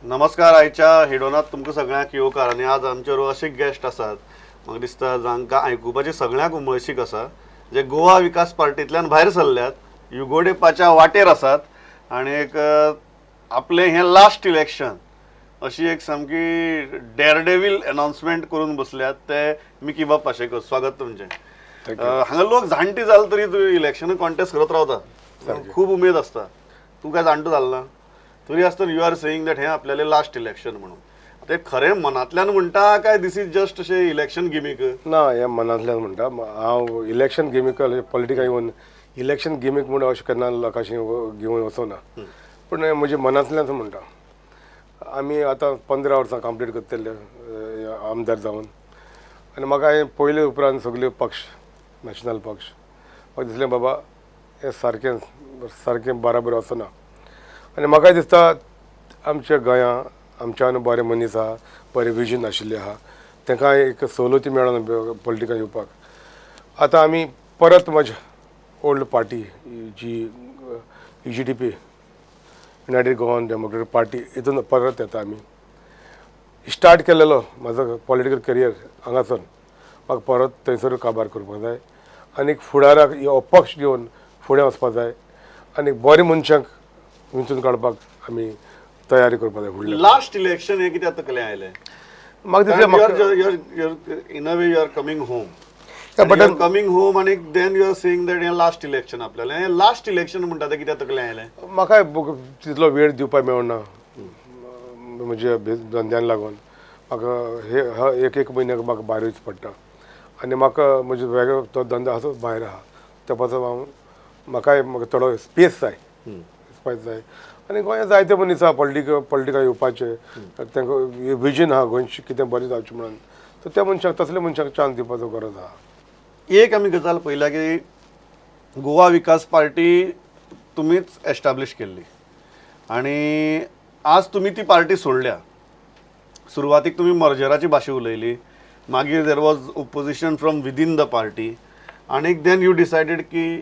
नमस्कार. आयच्या हिडोनात तुमकां सगळ्यांक येवकार. आनी आज आमचे असे गेस्ट आसात म्हाका दिसता जांकां आयकुपाची सगळ्यांक उमळशीक आसा, जे गोवा विकास पार्टींतल्यान भायर सरल्यात, युगोडेपाच्या वाटेर आसात आनी एक आपले हे लास्ट इलेक्शन अशी एक सामकी डेअरडेविल अनाउन्समेंट करून बसल्यात ते मिकी बाब पाशेकर. स्वागत तुमचें. हांगा लोक जाणटी जाले तरी इलेक्शन कॉन्टेस्ट करत रावता, खूब उमेद आसता. तूं काय जाणटो जालो ना तरी आसतना यू आर सेईंग दॅट हें आपल्यालें लास्ट इलेक्शन म्हणून. ते खरें मनांतल्यान म्हणटा काय दिस इज जस्ट अशें इलेक्शन गिमीक? ना, हें मनांतल्यान म्हणटा. हांव इलेक्शन गिमीक पॉलिटिका येवन इलेक्शन गिमीक म्हणून अशें केन्ना लोकांशी घेवन वचोना, पूण म्हज्या मनांतल्यान म्हणटा. आमी आतां 15 वर्सां कंप्लीट करतले आमदार जावन, आनी म्हाका हांवें पयले उपरांत सगळे पक्ष, नॅशनल पक्ष, म्हाका दिसलें बाबा हें सारकें सारकें बराबर वचना. आनी म्हाका दिसता आमच्या गोंया आमच्यान बरे मनीस आहा, बरे विजन आशिल्ले आहा, तांकां एक सवलती मेळना पॉलिटिकान येवपाक. आतां आमी परत म्हज्या ओल्ड पार्टी जी UGDP, United Goan democratic party, हितून परत येता. आमी स्टार्ट केलेलो म्हाजो पॉलिटिकल करियर हांगासून, म्हाका परत थंयसर काबार करपाक जाय आनी फुडाराक हो पक्ष घेवन फुडें वचपाक जाय आनी बरे मनशांक वेंचून काडपाक आमी तयारी करपाक जाय. फुडलें लास्ट इलेक्शन हे कित्याक तकलें आयलें? म्हाका दिसलें in a way you are coming home, coming home आनी then you are saying that हें लास्ट इलेक्शन आपल्यालें. हें लास्ट इलेक्शन म्हणटा तें कित्याक तकलें आयलें? म्हाका तितलो वेळ दिवपाक मेळना म्हज्या धंद्यान लागून. म्हाका एक म्हयन्याक म्हाका भायर वयच पडटा आनी म्हाका म्हजो वेगळो तो धंदो आसा भायर आहा, त्या पासून म्हाका थोडो स्पेस जाय आनी गोंयांत जायते मनीस आहा पॉलिटिका येवपाचे, तांकां विजन आहा गोंयचें कितें बरें जावचें म्हणून, तर त्या मनशाक तसल्या मनशाक चान्स दिवपाचो गरज आहा. एक आमी गजाल पळयल्या की गोवा विकास पार्टी तुमीच एस्टाब्लीश केल्ली आनी आज तुमी ती पार्टी सोडल्या. सुरवातीक तुमी मर्जराची भाशा उलयली, मागीर there was opposition from within the party आनी देन यू डिसायडेड की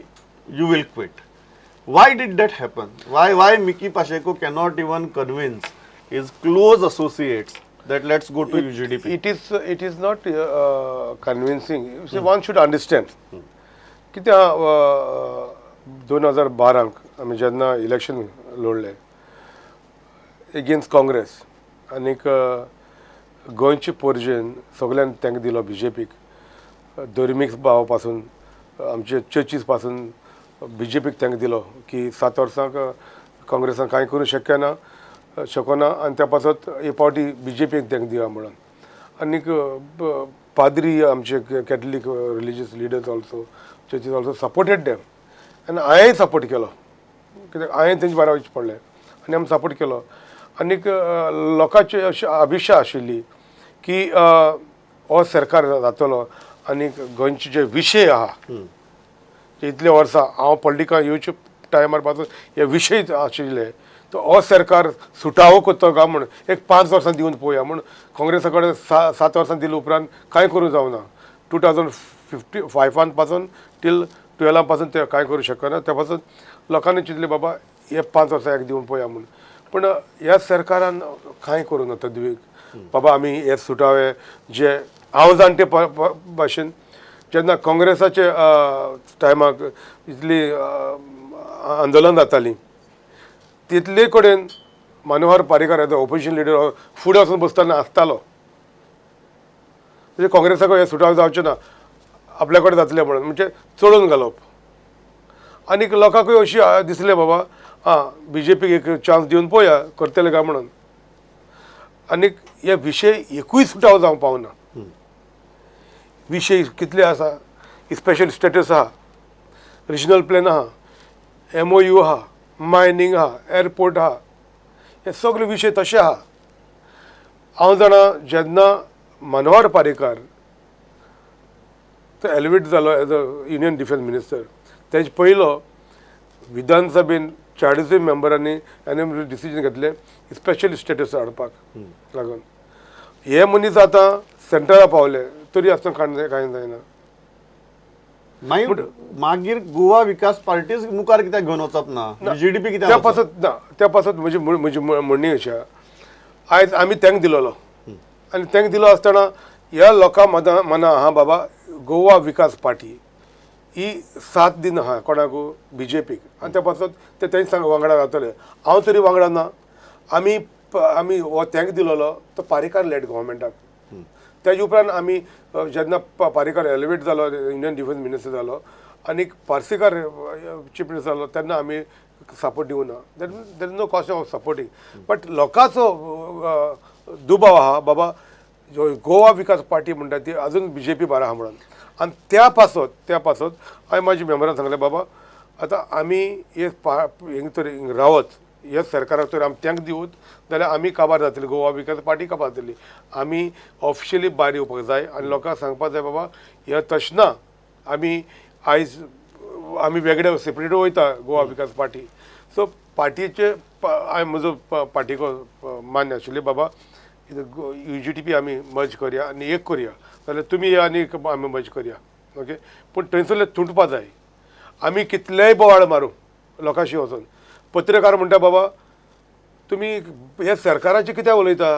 you will quit. Why did that happen? Why Miki Pacheco cannot even convince his close associates that let's go to UGDP? It is not convincing. One should understand. कित्या 2012 आमी जेन्ना election लढलें against Congress आनीक गोंयचे पर्जेन सगळ्यान तांकां दिलो BJPक, धर्मीक भावा पासून आमचे चर्चीस पासून BJPक तांकां दिलो की 7 वर्सांक काँग्रेसान कांय करूं शकना आनी त्या पासत हे फावटी BJPक तांकां दिवया म्हणून. आनीक पाद्री आमचे Catholic religious leaders also, churches also supported them आनी हांवेंय सपोर्ट केलो, कित्याक हांवें तेंचे बारा वयचें पडलें आनी आमी सपोर्ट केलो. आनीक लोकांची अशी अभिशा आशिल्ली की हो सरकार जातलो आनीक गोंयचे जे विशय आहा इतले वर्सां हांव पॉलिटिका येवचे टायमार पासून हे विशय आशिल्ले, तो हो सरकार सुटावो करतो काय म्हूण एक 5 वर्सां दिवन पळोवया म्हूण काँग्रेसा कडेन 7 वर्सां दिले उपरांत कांय करूं जावना. 2005 पासून टील 12 पासून ते कांय करूं शकना. त्या पासून लोकांनी चिंतलें बाबा हे 5 वर्सां एक दिवन पळोवया म्हूण. पूण ह्या सरकारान कांय करूं ना तद्वीक बाबा आमी हे सुटावे जे हांव जाणटे भाशेन जेन्ना काँग्रेसाचे टायमाक इतली आंदोलन जातालीं तितले कडेन Manohar Parrikar age opposition leader फुडें वचून बसतना आसतालो, म्हणजे काँग्रेसाक हे सुटावे जावचें ना, आपल्या कडेन जातलें म्हणून म्हणजे चडोवन घालप. आनीक लोकांकूय अशी दिसलें बाबा BJPक एक चान्स दिवन पळोवया करतले काय म्हणून. आनीक हे विशय एकूय सुटावो जावंक पावना. विशय कितले आसा, स्पेशल स्टेटस आहा, रिजनल प्लॅन आहा, MOU आहा, मायनींग आहा, एअरपोर्ट आहा, हे सगळे विशय तशे आहा. हांव जाणा जेन्ना मनोहर पारीकर तो एलिवेट जालो as a union defence minister, तेजे पयलो विधानसभेन 40 मेंबरांनी डिसिजन घेतलें स्पेशल स्टेटस हाडपाक लागून. हे मनीस आतां सेंटरा पावले तरी आसतना कांय जायना. मागीर गोवा विकास पार्टी मुखार कित्याक घेवन वचप ना? UGDP कित्याक त्या पासत ना, त्या पासत म्हजी म्हणणी अशी आयज आमी तांकां दिलोलो आनी तांकां दिलो आसतना ह्या लोकां मना आहा बाबा गोवा विकास पार्टी ही साथ दिन आहा कोणाकू BJPक आनी त्या पासून ते तेंच सांग वांगडा रावतले हांव तरी वांगडा ना आमी आमी हो तांकां दिलोलो तो पारेकार लेड गव्हर्मेंटाक तेजे उपरांत आमी जेन्ना पारेकार एलिवेट जालो इंडियन डिफेन्स मिनिस्टर जालो आनी पार्सेकार चीफ मिनिस्टर जालो तेन्ना आमी सपोर्ट दिवं ना there is no cost of supporting but लोकांचो दुबाव आहा बाबा गोवा विकास पार्टी म्हणटा ती अजून BJP बारा आहा म्हणून आनी त्या पासत हांवें म्हाज्या मेंबरांक सांगलें बाबा आतां आमी हिंग तरी रावत ह्या सरकाराक तर आमी तांकां दिवूत जाल्यार आमी काबार जातली गोवा विकास पार्टी काबार जातली आमी ऑफिशियली भायर येवपाक जाय आनी लोकांक सांगपाक जाय बाबा हें तशें ना आमी आयज आमी वेगळे सेपरेट वयता गोवा विकास पार्टी सो पार्टीचे हांवें म्हजो पार्टीको मान्य आशिल्ली बाबा UGTP आमी मर्ज करया आनी एक करया जाल्यार तुमी या आनी आमी मर्ज करया ओके पूण थंयसरले तुटपा जाय आमी कितलेय बोवाळ मारूं लोकांशी वचून पत्रकार म्हणटा बाबा तुमी हे सरकाराचे कित्याक उलयता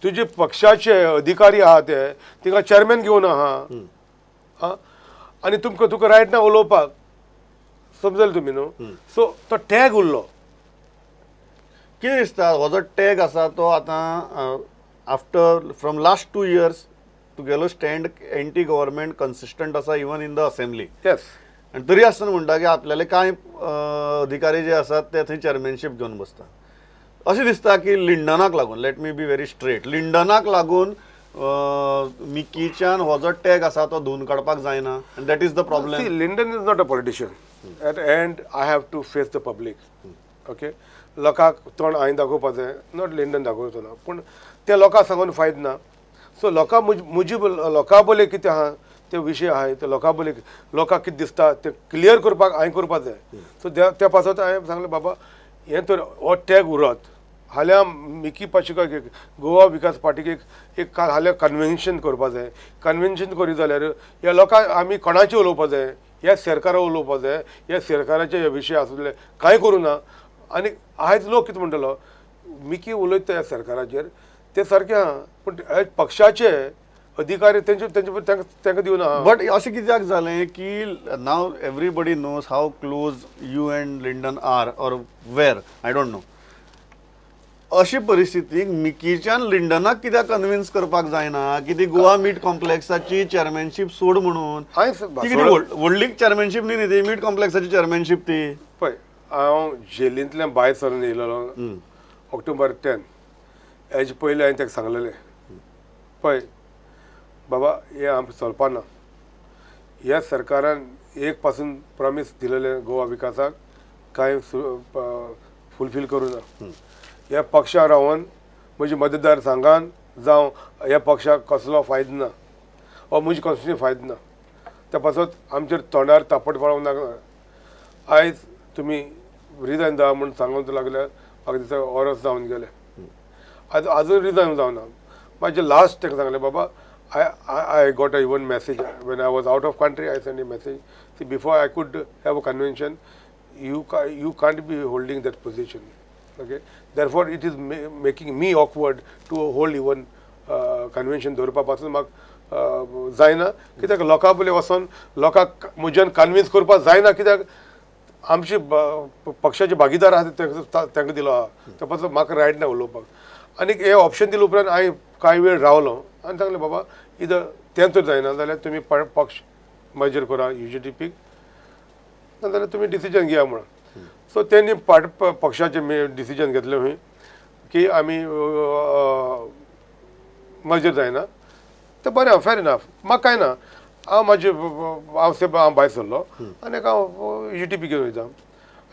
तुजे पक्षाचे अधिकारी आहा ते तिंगा चेअरमॅन घेवन आहा आनी तुका रायट ना उलोवपाक समजले तुमी न्हू सो तो टॅग उरलो कितें दिसता हो जो टॅग आसा तो आतां आफ्टर फ्रॉम लास्ट 2 years तुगेलो स्टँड एंटी गव्हर्मेंट कन्सिस्टंट आसा even in the assembly yes आनी तरी आसतना म्हणटा की आपल्याले कांय अधिकारी जे आसात ते थंय चेअरमॅनशीप घेवन बसता अशें दिसता की लिंडनाक लागून let me be very straight लिंडनाक लागून मिकीच्यान हो जो टॅग आसा तो धुवन काडपाक जायना आनी that is the problem Lyndon is not a politician at end I have to face the public okay लोकांक तोंड हांवें दाखोवपाक जाय नॉट लिंडन दाखोवचो ना पूण ते लोकांक सांगून फायदो ना सो लोकां मुजी लोकां बोले कितें आहा ते विशय आहाय ते लोकां बोले लोकांक कितें दिसता ते क्लियर करपाक हांवें करपाक जाय सो त्या पासत हांवें सांगलें बाबा हें तर हो टॅग उरत हाल्या मिकी पाशिका गोवा विकास पार्टीक एक हाल्या कन्वेन्शन करपाक जाय कन्वेन्शन करी जाल्यार ह्या लोकांक आमी कोणाचें उलोवपाक जाय ह्या सरकारा उलोवपाक जाय ह्या सरकाराचे हे विशय आसले कांय करूं ना आनी आयज लोक कितें म्हणटलो मिकी उलयता ह्या सरकाराचेर ते सारकें आहा पूण पक्षाचे अधिकारी तांकां दिवना बट अशें कित्याक जालें की नाव everybody knows how close you and Lyndon are or were I don't know अशी परिस्थितीक मिकीच्यान लिंडनाक कित्याक कन्विन्स करपाक जायना की ती गोवा मीट कॉम्प्लेक्साची चेअरमॅनशीप सोड म्हणून ती कितें व्हडली चेअरमॅनशीप न्ही ती मीट कॉम्प्लेक्साची चेअरमॅनशीप ती पळय हांव जेलींतल्यान भायर सरून येयलेलो ऑक्टोबर 10 हेजे पयलीं हांवें ताका सांगलेलें पळय बाबा हें आमकां चलपा ना ह्या सरकारान एक पासून प्रॉमीस दिलेलें गोवा विकासाक कांय फुलफील करूं ना ह्या पक्षाक रावन म्हजी मतदार सांगान जावं ह्या पक्षाक कसलो फायदो ना हो म्हजी कॉन्स्टिट्युन्सी फायदो ना त्या पासत आमचेर तोंडार तापट पडोवंक नाका आयज तुमी रिजायन जावं म्हूण सांगूंक लागल्यार म्हाका दिसता ओरस जावन गेले आजून रिजायन जावना म्हाजें लास्ट ताका सांगलें बाबा I got a even message when I was out of country. I sent a message. See, before I could have a convention, you can't be holding that position. Okay. Therefore, it is making me awkward to hold even convention. दवरपा पासून म्हाका जायना कित्याक लोकां बोले वचोन लोकांक म्हज्यान कन्विन्स करपाक जायना कित्याक आमची पक्षाचे भागीदार आहा तांकां दिलो आहा त्या पासून म्हाका रायट ना उलोवपाक आनी हे ऑप्शन दिले उपरांत हांवें कांय वेळ रावलो आनी सांगलें बाबा इदर तें तर जायना जाल्यार तुमी पक्ष मर्जर करा UGTPक नाजाल्यार तुमी डिसिजन घेया म्हणून सो तेणी पक्षाचें डिसिजन घेतलें खंय की आमी मर्जर जायना तें बरें फेर इनफ म्हाका कांय ना हांव हांव भायर सरलो आनी हांव UGTP घेवन वयता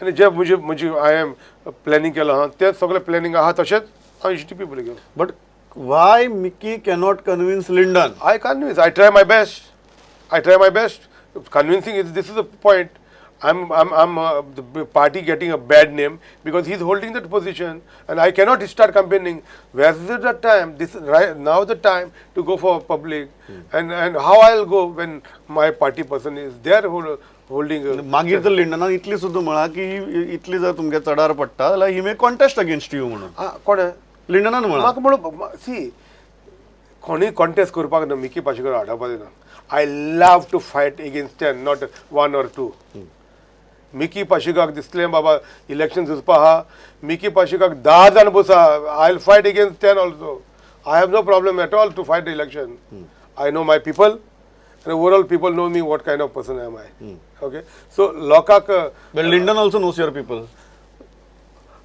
आनी जे म्हजी हांवें प्लॅनिंग केलां आहा तें सगळें प्लॅनिंग आहा तशेंच हांव UGTP बोले घेवन but why Mickey cannot convince Lyndon? I convince. I try my best. Convincing is this is the point. I'm the party getting a bad name because he's holding that position, and I cannot start campaigning. Where is the time? This is right now the time to go for public, and how I'll go when my party person is there holding. मागीर तर लिंडनान इतली सुद्दां म्हणा की इतली जर तुमगे चडार पडटा जाल्यार ही मे contest against you म्हणून कोण लिंडनान म्हणा म्हाका म्हणून सी कोणूय कॉन्टेस्ट करपाक न्हू मिकी पाशेकर हाडपाक दिना. I love to fight against 10 not 1 or 2. Miki पाशिकाक दिसलें बाबा इलेक्शन झुजपा आहा, मिकी पाशिकाक 10 जाण बसा, I will fight against 10 also. I have no problem at all to fight the election. I know my people and overall people know me what kind of person am I. Okay, so लोकाक but Lyndon also knows your people.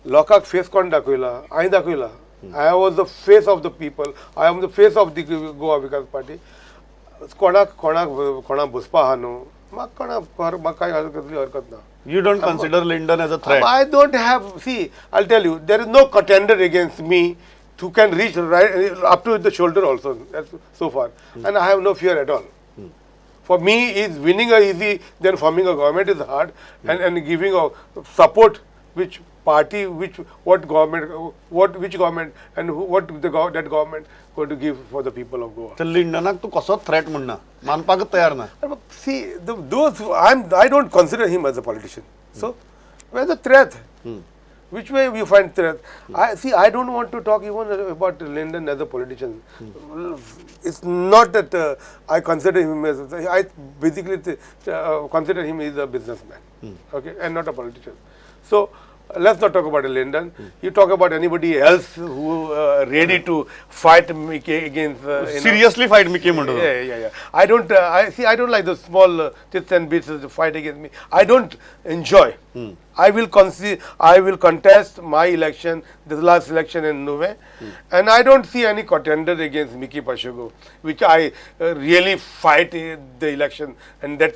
लोकाक face कोण दाखयला? हांवें दाखयला. I was the face of the people. I am the face of the Goa Vikas Party. कोणाक बसपा आहा न्हू, म्हाका कांय हरकत ना. You don't consider Lyndon as a threat. I don't have, see, I'll tell you, there is no contender against me who can reach right up to the shoulder also, that's so far. And I have no fear at all. For me, is winning is easy, then forming a government is hard, and giving a support which party, what government, which government, and that government going to give for the people of Goa. तर लिंडनाक तू कसो threat म्हणना, मानपाकच तयार ना. See, I don't consider him as a politician. So, where's the threat? Which way we find threat? I don't want to talk even about Lyndon as a politician. It's not that I consider him as, I basically consider him as a businessman, okay, and not a politician. So, let's not talk about Lyndon. You talk about anybody else who ready to fight against. Seriously fight Mickey म्हणतो. Yeah. I don't like the small tits and bits to fight against me. I don't enjoy. I will contest my election, this last election in Nuve, and I don't see any contender against Mickey Pashugo, which I really fight the election and that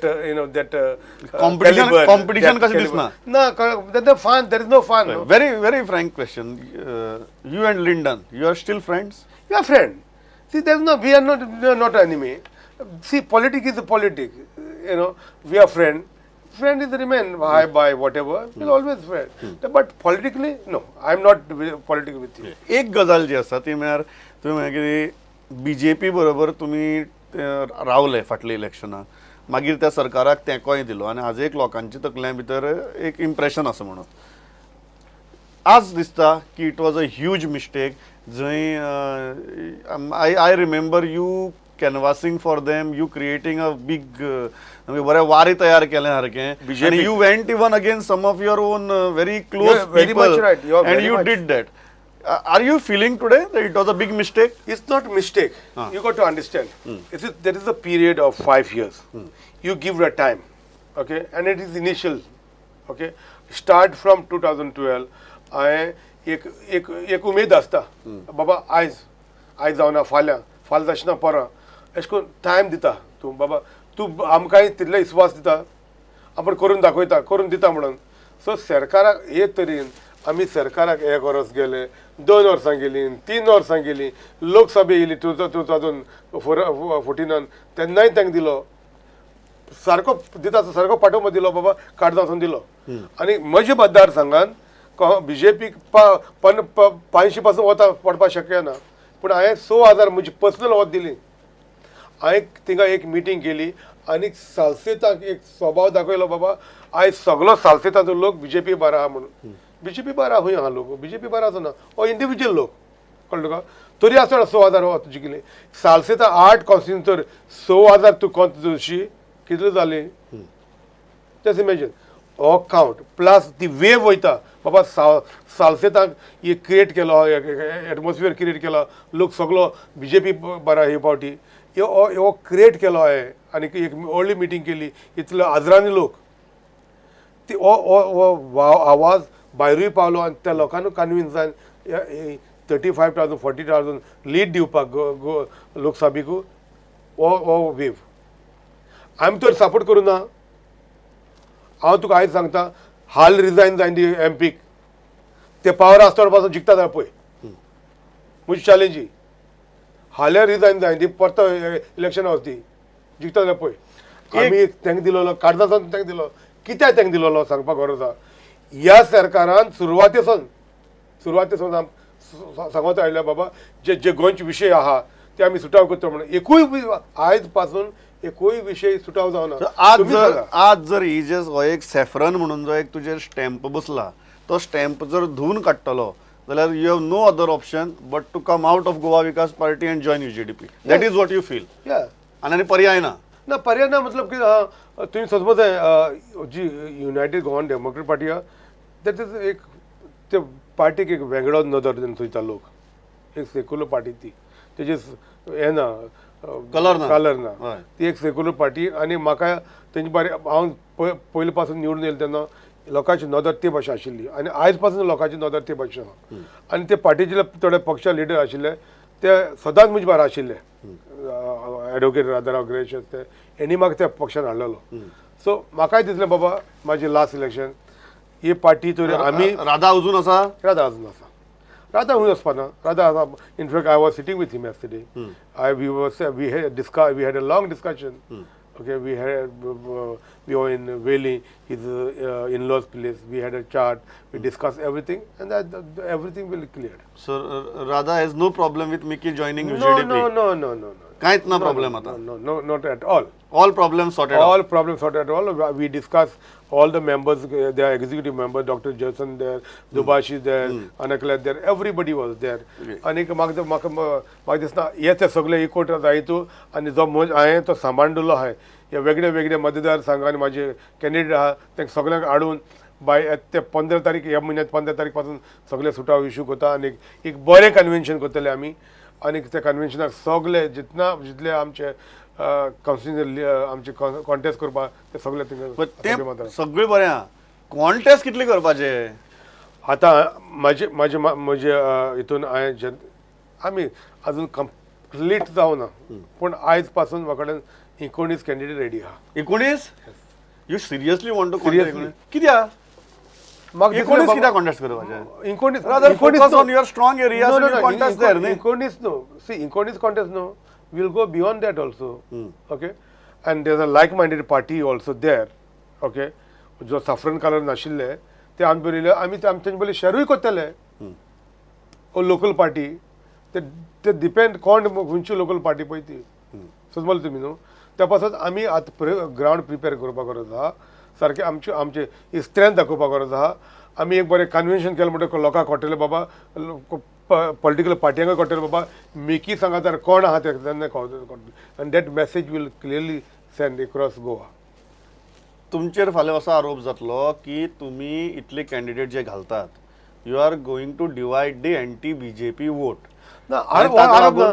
Competition कशी दिसना? No, that's fun. There is no fun. No? Very frank question. You and Lyndon, you are still friends? We are friends. See, we are not enemy. See, politics is a politics. We are friends. Friend is remain by whatever. We'll always friend. But politically, no. I'm not political with you. एक गजाल जी आसा ती म्हळ्यार तुम्ही म्हळ्या की BJP बरोबर तुम्ही रावले फाटल्या इलेक्शनाक, मागीर त्या सरकाराक तेंकोय दिलो आनी आज एक लोकांच्या तकल्या भितर एक इम्प्रेशन आसा म्हणून. आज दिसता की it was a huge mistake जंय I remember you canvassing for them, you creating a big बरे वारी तयार केले सारकें, and you went even against some of your own very close people, very much right. And you did that. Are you feeling today that it was a big mistake? It's not mistake. You got to understand. There is a period of 5 years. You give it a time, okay, and it is initial, okay. Start from 2012. एक उमेद आसता बाबा आयज जावना फाल्यां जाचना परां अशें करून time दिता तूं बाबा तूं आमकांय तितलो विस्वास दिता आपूण करून दिता म्हणून. सो सरकाराक हे तरेन आमी सरकाराक 1 वर्स गेले, 2 वर्सां गेलीं, 3 वर्सां गेलीं, लोकसभा येयली 2014 तेन्नाय तांकां दिलो सारको दिता सारको पाठोवपा दिलो बाबा काडून वचून दिलो. आनी म्हज्या मतदारसंघान बीजेपीक 500 पासून पडपाक शक्य ना, पूण हांवें 6,000 म्हजी पर्सनल वत दिली. हांवें थिंगा एक मिटींग केली आनी सालसेताक एक स्वभाव दाखयलो बाबा आयज सगलो सालसेताचो लोक बीजेपी बारा आहा म्हणून. बीजेपी बारा हूंय आहा लोक, बीजेपी बारा आसना हो इंडिविज्युअल लोक, कळ्ळें तुका. तरी आसतना 6,000 वत जिखली. सालसेता 8 कॉन्स्टिट्युन्सी तर 6,000 तूं कॉन्स्टिट्युन्सी कितले जाली जस्ट इमॅजिन. हो काउंट प्लस ती वेव वयता बाबा सालसेताक एक क्रिएट केलो, एटमॉस्फियर क्रिएट केलो, लोक सगलो बीजेपी बारा हे पावटी हो क्रिएट केलो हांवें. आनी एक व्हडली मिटींग केली, इतले हजारांनी लोक, ती हो आवाज भायरूय पावलो आनी त्या लोकांनी कन्विन्स जावन 35,000 40,000 लीड दिवपाक लोकसभेकू हो वेव आमी तर सपोर्ट करूं ना. हांव तुका आयज सांगता, हाल रिजायन जायन दी एमपीक ते पावर आसतना पासून जिखता जाल्यार पळय म्हजी चॅलेंज ही. हाल्या रिजायन जायन दी परत इलेक्शना वचती जिखता जाल्यार पळय. आमी तांकां दिलोलो काडदासान तांकां दिलो, कित्याक तांकां दिलोलो सांगपाक गरज आसा. ह्या सरकारान सुरवातेसून सांगत आयल्या बाबा जे गोंयचे विशय आहा ते आमी सुटाव करता म्हणून. एकूय आयज पासून एकूय विशय सुटाव जावना. आज जर ही हो एक सॅफ्रन म्हणून जो एक तुजेर स्टॅम्प बसला, तो स्टॅम्प जर धुवन काडटलो जाल्यार you have no other option but to come out of Goa Vikas Party and join UGDP. That is what you feel. या आणि पर्याय ना. ना पर्याय ना मतलब की तुम्ही समज जी युनायटेड गोवन डेमोक्रेट पार्टी आहा दॅट इज एक ते पार्टीक एक वेगळो नदर चोयता लोक एक सेक्युलर पार्टी ती तेजे हे ना कलर ना. कलर ना हय. ती एक सेक्युलर पार्टी आणि म्हाका तेंचे बारे हांव पयले पासून निवडून येयले तेन्ना लोकांची नदर ते भाशा आशिल्ली आणि आयज पासून लोकांची नदर ते भाशा आहा आणि ते पार्टीचे थोडे पक्ष लिडर आशिल्ले ते सदांच म्हजे भायर आशिल्ले एडवोकेट राधाराव ग्रेश ते हेणी म्हाका त्या पक्षान हाडलेलो सो म्हाकाय दिसलें बाबा म्हाजें लास्ट इलेक्शन ही पार्टी तर आमी राधा अजून आसा. राधा अजून आसा राधा हूंय वचपाना राधा आसा in fact I was sitting with him yesterday. We had a long discussion. Okay, we were in Valley, his in-laws' place. We had a chat. We discussed everything, and everything will be cleared. So Radha has no problem with Mickey joining No, UGDP. no. काहीच ना problem आता. No, not at all. All problems sorted out. All problems sorted out. We discussed all the members, their executive members, Dr. Jason there, Dubashi there, Anakla there, everybody was there. आणि म्हाका दिसना हे ते सगळे एकवट जायतू आणि जो हांवें तो सांबाळलेलो आहा हे वेगळे वेगळे मतदार संघान माझे कॅन्डिडेट आहा तांकां सगळ्यांक हाडून बाय ते 15 तारीख ह्या म्हयन्यात 15 तारीख पासून सगळे सुटाव इश्यू करता आणि एक बरें कन्वेन्शन करतले आमी आणि त्या कन्वेन्शनाक सगळे जितले आमचे काउन्सिल आमचे कॉन्टेस्ट करपाक ते सगळे ते सगळे बरें आहा. कॉन्टेस्ट कितले करपाचे. आतां म्हजे हितून हांवें आमी अजून कंप्लीट जावना पूण आयज पासून म्हाका कडेन 19 कॅन्डिडेट रेडी आहा. 19. You seriously want to Seriously. कित्याक म्हाका 19 कित्याक कॉन्टेस्ट करपाचे. 19 Rather focus on your strong areas and you contest there. 19 no. See, 19 contest no. We'll go beyond that also. Okay. And there's a like-minded party also there. Okay. जो saffron colour नाशिल्ले ते आमी बरयले आमी तेंचे पयलीं शेरूय करतले. Local party ते depend कोण खंयची लोकल पार्टी पळय ती समजले तुमी न्हू त्या पासून आमी आतां ग्रावंड प्रिपेर करपाक गरज आहा सारकें आमचे स्ट्रेंथ दाखोवपाक गरज आहा. आमी एक बरें कन्वेन्शन केलें म्हणटकीर लोकांक कळटलें बाबा पॉलिटिकल पार्ट्यांक कळटलें बाबा मेकी सांगातार कोण आहा ते तेन्ना कळटलें आनी that message will clearly send across Goa. तुमचेर फाल्यां असो आरोप जातलो की तुम्ही इतले कॅन्डिडेट जे घालतात you are going to divide the anti BJP vote.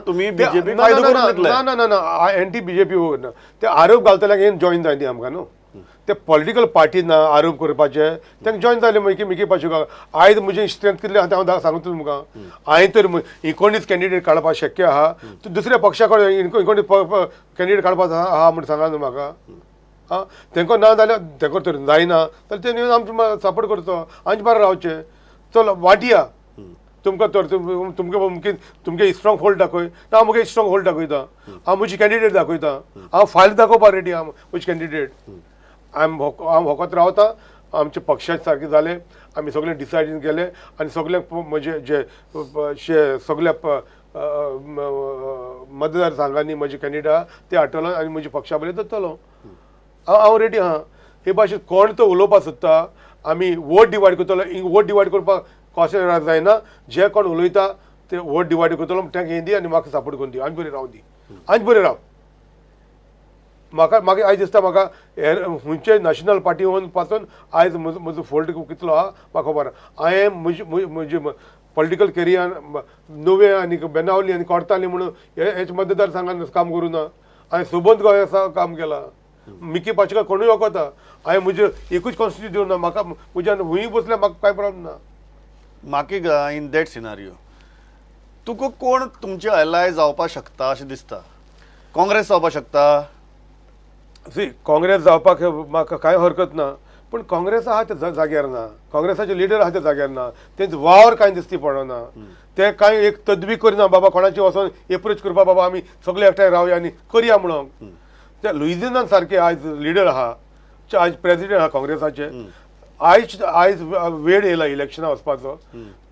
तुम्ही बीजेपी फायदो करून घेतले. ना एंटी बीजेपी ना ते आरोप घालतल्याक हें जॉइन जाय न्ही आमकां न्हू ते पॉलिटिकल पार्टी ना आरोप करपाचे तांकां जॉइन जाले मेकी पासून आयज म्हजें स्ट्रेंथ कितलें आहा हांव सांगता तुमकां हांवें तर 19 कॅन्डिडेट काडपाक शक्य आहा दुसऱ्या पक्षा कडेन 19 कॅन्डिडेट काडपाक आहा म्हण सांगा न्हू म्हाका. हां तांकां ना जाल्यार तांकां तर जायना जाल्यार ते येवन आमचे सपोर्ट करचो आमचे बरें रावचें चल वाटया तुमकां तर तुमकां मुमकीन तुमगे स्ट्रॉंग होल्ड दाखय ना हांव मुगे स्ट्रॉंग होल्ड दाखयता हांव म्हजी कॅन्डिडेट दाखयता हांव फायल दाखोवपा रेडी हांव म्हजी कॅन्डिडेट हांव होकोत रावता आमचे पक्षाचे सारके जाले आमी सगळे डिसायडीन केले आनी सगळे म्हजे जे सगळ्या मतदार संघांनी म्हजे कॅन्डिडेट आहा ते हाडटलो आनी म्हजे पक्षा बरें धरतलो हांव रेडी आहा. हे भाशेन कोण तो उलोवपाक सोदता आमी वोट डिवायड करतलो वोट डिवायड करपाक कशें जायना जे कोण उलयता ते वोट डिवायड करतलो तांकां हें दी आनी म्हाका सपोर्ट करून दी आनी बरें राव दी आनी बरें राव. म्हाका आयज दिसता म्हाका खंयचे नॅशनल पार्टी वचून पासून आयज म्हजो फोल्ड कितलो आहा म्हाका खबर हांवें म्हजे पॉलिटिकल कॅरियर नुवें आनी बेनावली आनी कोर्ताली म्हणून हेच मतदार संघान काम करूं ना हांवें सुबंत गोंया काम केलां मिकी पाचका कोणूय वखता हांवें म्हजे एकूच कॉन्स्टिट्यूट दिवं ना म्हाका म्हज्या हुंय बसल्यार म्हाका कांय प्रॉब्लम ना. म्हाका इन दॅट सिनारियो तुका कोण तुमचे एलाय जावपाक शकता अशें दिसता. काँग्रेस जावपाक शकता. सी काँग्रेस जावपाक म्हाका कांय हरकत ना पूण काँग्रेस आहा त्या जाग्यार ना काँग्रेसाचे लिडर आहा त्या जाग्यार ना तेंच वावर कांय दिसती पडना ते कांय एक तदवी करिना बाबा कोणाची वचोन एप्रोच करपा बाबा आमी सगळे एकठांय रावया आनी करया म्हणून. त्या लुइजियानान सारके आयज लिडर आहा आयज प्रेसिडेंट आहा काँग्रेसाचे आयज वेळ येयला इलेक्शना वचपाचो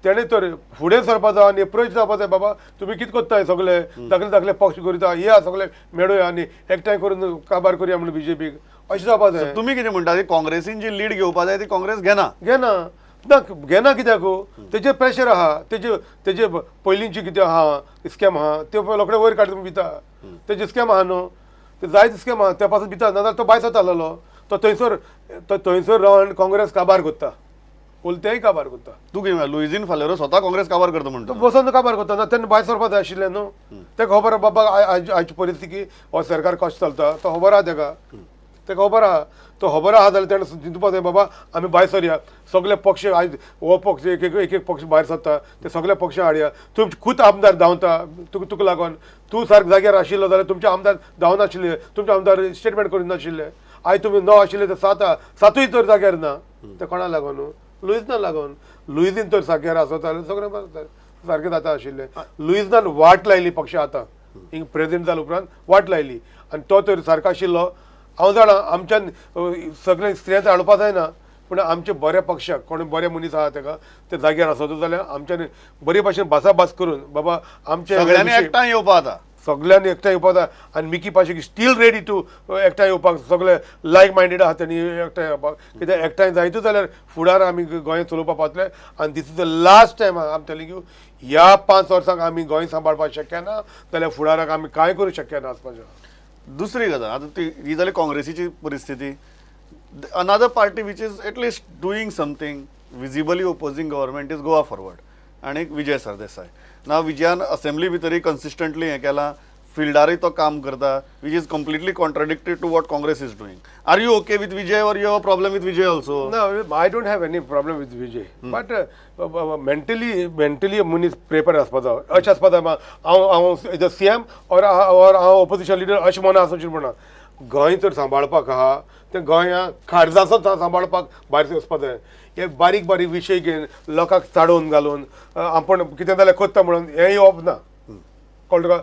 तेणे तर फुडें सरपाचो आनी एप्रोच जावपाक जाय बाबा तुमी कितें कोत्ताय सगळे धाकले पक्ष करता या सगळे मेळुया आनी एकठांय करून काबार करया म्हणून बीजेपीक अशें जावपाक जाय. तुमी कितें म्हणटा काँग्रेसीन जी लीड घेवपाक जाय ती काँग्रेस घेना. ना घेना कित्याक तेजेर प्रेशर आहा तेजे पयलींची कितें आहा स्कॅम आहा ते रोखडे वयर काडून भिता तेजे स्कॅम आहा न्हू ते जायत स्कॅम आहा त्या पासून भिता नाजाल्यार तो भायर सरतालो तो थंयसर रावन काँग्रेस काबार करता उलतेय काबार करता तू कितें लुईजीन फालेरो स्वता काँग्रेस काबार करता म्हणटा तो बसून काबार करता ना तेन्ना भायर सरपा जाय आशिल्लें न्हू तेका खबर आहा बाबा आयची परिस्थिती हो सरकार कशें चलता तो खबर आहा तेका खबर आहा तो खबर आहा जाल्यार तेणें चिंतपाक जाय बाबा आमी भायर सरया सगळे पक्ष आयज हो पक्ष एक पक्ष भायर सरता ते सगळे पक्ष हाडया तुमचे खूद आमदार धांवता तुका लागून तूं सारको जाग्यार आशिल्लो जाल्यार तुमचे आमदार धांवनाशिल्ले तुमचे आमदार स्टेटमेंट करिनाशिल्ले आयज तुमी 9 आशिल्ले ते 7 सातूय तर जाग्यार ना ते कोणा लागून लुईजना लागून लुईजीन तर जाग्यार आसत जाल्यार सगळें सारकें जाता आशिल्लें लुईजनान वाट लायली पक्ष आतां हिंग प्रेजिडेंट जाले उपरांत वाट लायली आनी तो तर सारको आशिल्लो हांव जाणा आमच्यान सगळें स्त्रियांत हाडपाक जायना पूण आमचे बरे पक्षाक कोण बरे मनीस आहा तेका ते जाग्यार आसत जाल्यार आमच्यान बरे भाशेन भासाभास करून बाबा आमचे सगळ्यांनी एकठांय येवपा आता सगळ्यांनी एकठांय येवपाक जाय आनी मिकी पाशेक स्टील रेडी टू एकठांय येवपाक सगळे लायक मायंडेड आहा तेणी एकठांय येवपाक कित्याक एकठांय जायतूच जाल्यार फुडार आमी गोंय चलोवपाक पावतले आनी this is the last time I am telling you ह्या 5 वर्सांक आमी गोंय सांबाळपाक शक्य ना जाल्यार फुडाराक आमी कांय करूंक शक्य ना आसपाचें दुसरी गजाल आता ती ही जाली काँग्रेसीची परिस्थिती another party which is at least doing something visibly opposing government is Goa forward आणि विजय सरदेसाय ना विजयान असेंब्ली भितरय कन्सिस्टंटली हें केलां फिल्डारय तो काम करता which is completely contradicted to what Congress is doing are you okay with Vijay or you have problem with Vijay also No, I don't have any problem with Vijay. But mentally मनीस prepare आसपाक जाय अशें आसपाक जाय हांव सीएम और हांव ऑपोजिशन लिडर अशें मना आसोचें म्हणा गोंय तर सांबाळपाक आहा तें गोंया खाडजासो सांबाळपाक भायर वचपाक जाय हे बारीक बारीक विशय घेवन लोकांक चाडोवन घालून आपण कितें जाल्यार कोत्ता म्हणून हें येवप ना कळ्ळें तुका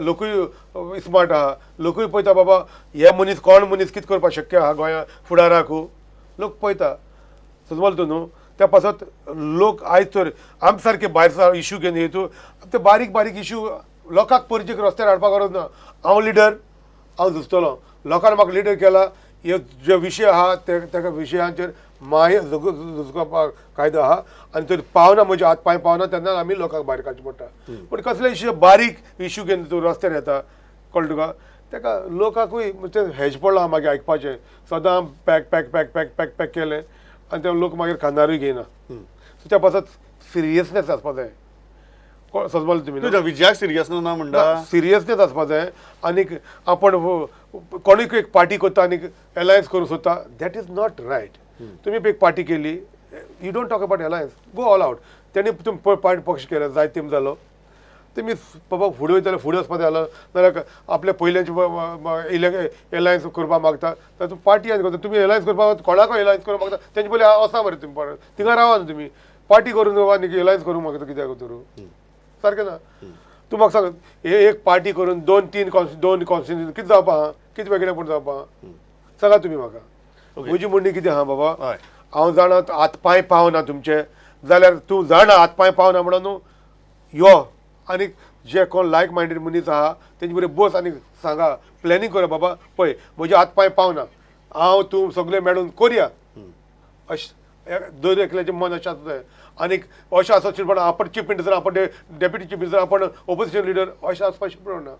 लोकूय स्मार्ट आहा लोकूय पळयता बाबा हे मनीस कोण मनीस कितें करपाक शक्य आहा गोंया फुडाराकू लोक पळयता समजलो न्हू त्या पासत लोक आयज तर आमचे सारके भायर इश्यू घेवन येतू ते बारीक बारीक इश्यू लोकांक परिचय रस्त्यार हाडपाक गरज ना हांव लिडर हांव झुजतलो लोकांनी म्हाका लिडर केला हे जे विशय आहा त्या विशयांचेर माय झुजपाक कायदो आहा आनी तर पावना म्हजे हात पांय पावना तेन्ना आमी लोकांक भायर काडचें पडटा पूण कसले इश्यू बारीक इश्यू घेवन तूं रस्त्यार येता कळ्ळें तुका तेका लोकांकूय ते हेज पडलां आहा मागीर आयकपाचें सदां pack pack pack pack pack pack केलें आनी ते लोक मागीर खांदारूय घेयना सो त्या पासत सिरियसनेस आसपाक जाय समजलो तुमी तुझ्या विजयाक सिरियसनेस ना म्हणटा सिरियसनेस आसपाक जाय आनीक आपण कोणूय एक पार्टी करता आनीक एलायन्स करूंक सोदता दॅट इज नॉट रायट तुम्ही एक पार्टी केली you don't talk about alliance go all out त्यांनी तुम्ही पक्ष केला जाय तेम जालो तुम्ही बाबा फुडें वयताले फुडें वचपाक जालो नाल्यार आपले पयल्याचे एलायन्स करपाक मागता तर तूं पार्टी करता तुमी एलायन्स करपाक कोणाकूय एलायन्स करूंक मागता तेंचे पयलीं वसा मरे तुमी परत थिंगा रावा न्हू तुमी पार्टी करून आनी एलायन्स करूंक मागता कित्याक करूं सारकें ना तूं म्हाका सांग हे एक पार्टी करून दोन कॉन्स्टिट्युन्सी कितें जावपा आहा कितें वेगळेपण जावपा आहा सांगा तुमी म्हाका म्हजी म्हणणी कितें आहा बाबा हांव जाणा हात पांय पावना तुमचे जाल्यार तूं जाणा हात पांय पावना म्हणून न्हू यो आनी जे कोण लायक मायंडेड मनीस आहा तेंचे बरें बस आनी सांगा प्लॅनिंग करा बाबा पळय म्हजे हात पांय पावना हांव तूं सगळे मेळून करया अशें दर एकल्याचें मन अशें आसूं जाय आनीक अशें आसचें पण आपण चीफ मिनिस्टर आपण डेप्युटी चीफ मिनिस्टर आपण ऑपोजिशन लिडर अशें आसपाचें पडना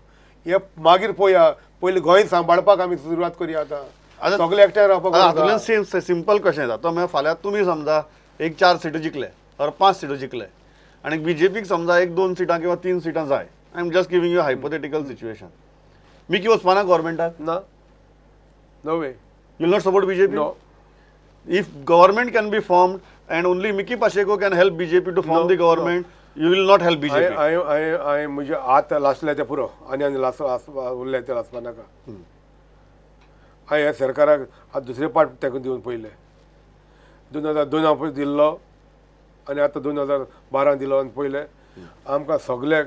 हे मागीर पळया पयलीं गोंय सांबाळपाक आमी सुरवात करया आतां सगळे एकठांय रावपाक सिंपल क्वेश्चन येता तो मागीर फाल्यां तुमी समजा एक 4 सीटो जिखले और 5 सीटो जिखले आनी बीजेपीक समजा एक 2 सिटां किंवा 3 सिटां जाय I am just giving you hypothetical situation Miki वचपाना गव्हर्मेंटाक ना no way you not support BJP no if government can be formed and only Miki Pacheco can help BJP to form the government, you will not help BJP. I म्हणजे आता लास्टला ते पुरो आणि last उरले ते लास्ट नाका हांवें ह्या सरकाराक आतां दुसरे पार्ट तेका दिवन पयले 2002 हांव दिल्लो आनी आतां 2012 दिलो आनी पयले आमकां सगळे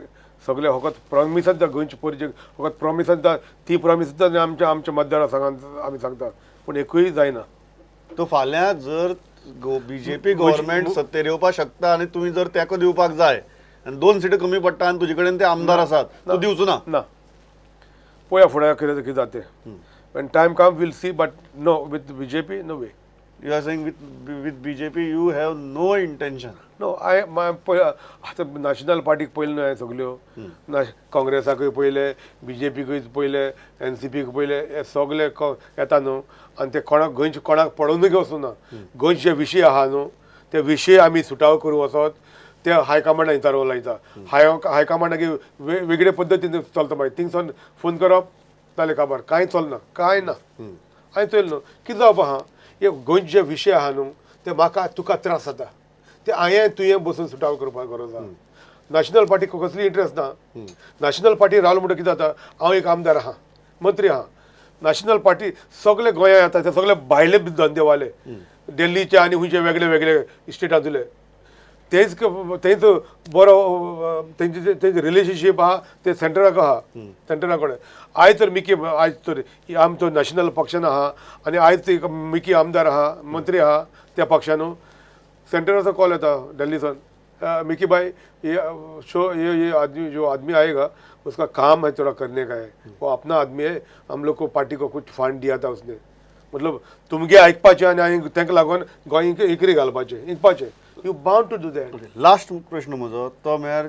फकत प्रॉमिसांत गोंयचे परिचय फकत प्रॉमिसांत ती प्रॉमिस आमच्या मतदारसंघांत आमी सांगता पूण एकूय जायना तो फाल्यां जर बीजेपी गव्हर्मेंट सत्तेर येवपाक शकता आनी तुमी जर तेको दिवपाक जाय आनी 2 सीट कमी पडटा आनी तुजे कडेन ते आमदार आसात तो दिवचो ना ना पळया फुडें कितें जाता तें when time comes we'll see but no with BJP no way You are saying with BJP you have no intention. No आतां नॅशनल पार्टीक पयले न्हय सगल्यो काँग्रेसाकूय पयले BJPकूय पयले NCPक पयले हे सगळे येता न्हू आनी ते कोणाक गोंयचे कोणाक पडोवनूच वचूना गोंयचे जे विशय आहा न्हू ते विशय आमी सुटावो करूं वचत ते हायकमांडान इतारो लायता हायकमांडाक वेगळे पद्दतीन चलता मागीर थिंगसान फोन करप जालें काबार कांय चलना कांय ना हांवें चलना न्हू कितें जावपा आहा हे गोंयचे जे विशय आहा न्हू ते म्हाका तुका त्रास जाता ते हांवें तुवें बसून सुटावो करपाक गरज आहा नॅशनल पार्टीक कसली इंट्रस्ट ना नॅशनल पार्टी रावलो म्हणटा कितें जाता हांव एक आमदार आहा मंत्री आहा नॅशनल पार्टी सगळे गोंयांत येता ते सगळे भायले धंदेवाले दिल्लीचे आनी खंयचे वेगळे वेगळे स्टेटांतले तेच बरो तेंचे रिलेशनशीप आहा ते सेंटराक आहा सेंटरा कडेन आयज तर मिकी आयज तर आमचो नॅशनल पक्षान आहा आनी आयज मिकी आमदार आहा मंत्री आहा त्या पक्षान सेंटराचो कॉल येता दिल्लीसान मिकी भाई ये आदमी जो आदमी आएगा उसका काम है थोड़ा करने का है वो अपना आदमी है हम लोग को पार्टी को कुछ फंड दिया था उसने मतलब तुमगे आयकपाचें आनी तांकां लागून गोंय एकरी घालपाचें इंकपाचें you bound to do that last प्रश्न म्हजो तो म्हळ्यार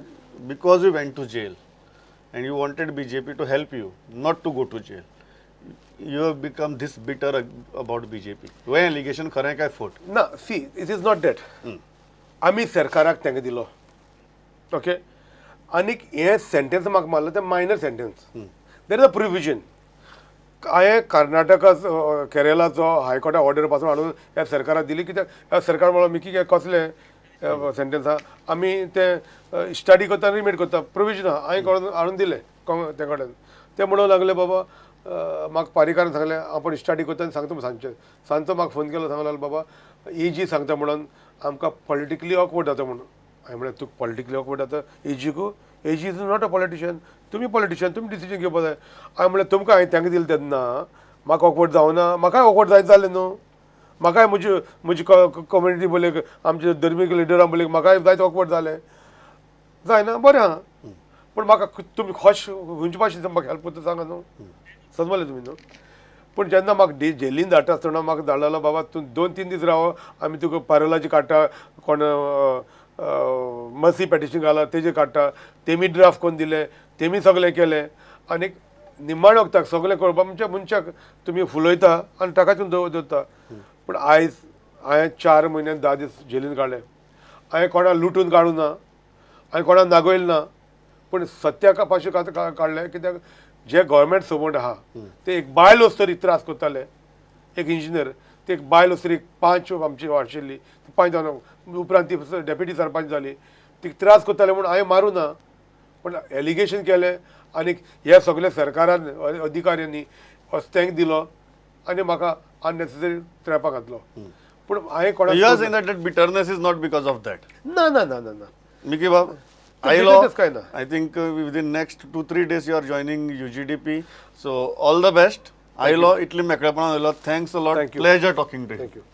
because you went to jail and you wanted BJP to help you not to go to jail you have become this bitter about BJP. हे एलिगेशन खरें काय फोट ना see it is not that आमी सरकाराक तांकां दिलो ओके आनीक हे सेंटेन्स म्हाका मारलो ते minor sentence there is a provision हांवें कर्नाटका केरलाचो हायकोर्टा ऑर्डर पासून हाडून ह्या सरकाराक दिली कित्याक ह्या सरकार म्हणून मिकी कसले सेंटेन्स आहा आमी ते स्टडी करता रिमेट करता प्रोविजन आहा हांवें हाडून दिले ते कडेन ते म्हणूंक लागले बाबा म्हाका पारीकारान सांगलें आपण स्टडी करता आनी सांगता सांजचें सांजचो म्हाका फोन केलो सांगलो बाबा AG सांगता म्हणून आमकां पॉलिटिकली ऑकवर्ड जाता म्हणून हांवें म्हळें तुका पॉलिटिकली ऑकवर्ड जाता AGकू AG is not a politician तुमी पॉलिटिशियन तुमी डिसिजन घेवपा जाय हांवें म्हळें तुमकां हांवें तांकां दिलें तेन्ना म्हाका ऑकवर्ड जावना म्हाकाय ऑकवर्ड जायत जालें न्हू म्हाकाय म्हजी कम्युनिटी बोले आमचे धर्मीक लिडरां बोले म्हाकाय जायत ऑकवर्ड जालें जायना बरें आहा पूण म्हाका तुमी खोश खंयचे भाशेन म्हाका हेल्प करता सांगा न्हू समजलें तुमी न्हू पूण जेन्ना म्हाका जेलीन धाडटा आसतना म्हाका धाडलेलो बाबा तूं 2-3 दीस राव आमी तुका पॅरलाची काडटा कोण मसी पेटिशन घाला तेजे काडटा तेमी ड्राफ्ट कोन्न दिले तेमी सगळें केलें आनीक निमाण वखदाक सगळें करपा म्हणजे मनशाक तुमी फुलयता आनी ताकाच दवरता पूण आयज हांवें 4 म्हयने 10 दीस जेलीन काडले हांवें कोणाक लुटून काडूं ना हांवें कोणाक नागोयल ना पूण सत्याका पाशे काडले कित्याक जे गव्हर्मेंट सर्वंट आहा ते एक बायल वस्तरी त्रास करताले एक इंजिनियर ते एक बायल वस्तरी 5 आमची आशिल्ली 5 जावन उपरांत ती डेप्युटी सरपंच जाली ती त्रास करताले म्हणून हांवें मारूं ना पूण एलिगेशन केलें आनी हे सगळे सरकारान अधिकाऱ्यांनी तेंक दिलो आनी म्हाका अननेसेसरी ट्रॅपाक घातलो पूण हांवें कोणाक you are saying that bitterness is not because of that ना ना ना ना ना मिकी बाब काय ना I think within next 2-3 days you are joining UGDP. So all the best. ILO, Italy, Thanks a lot. Thank you. Pleasure talking to you. Thank you.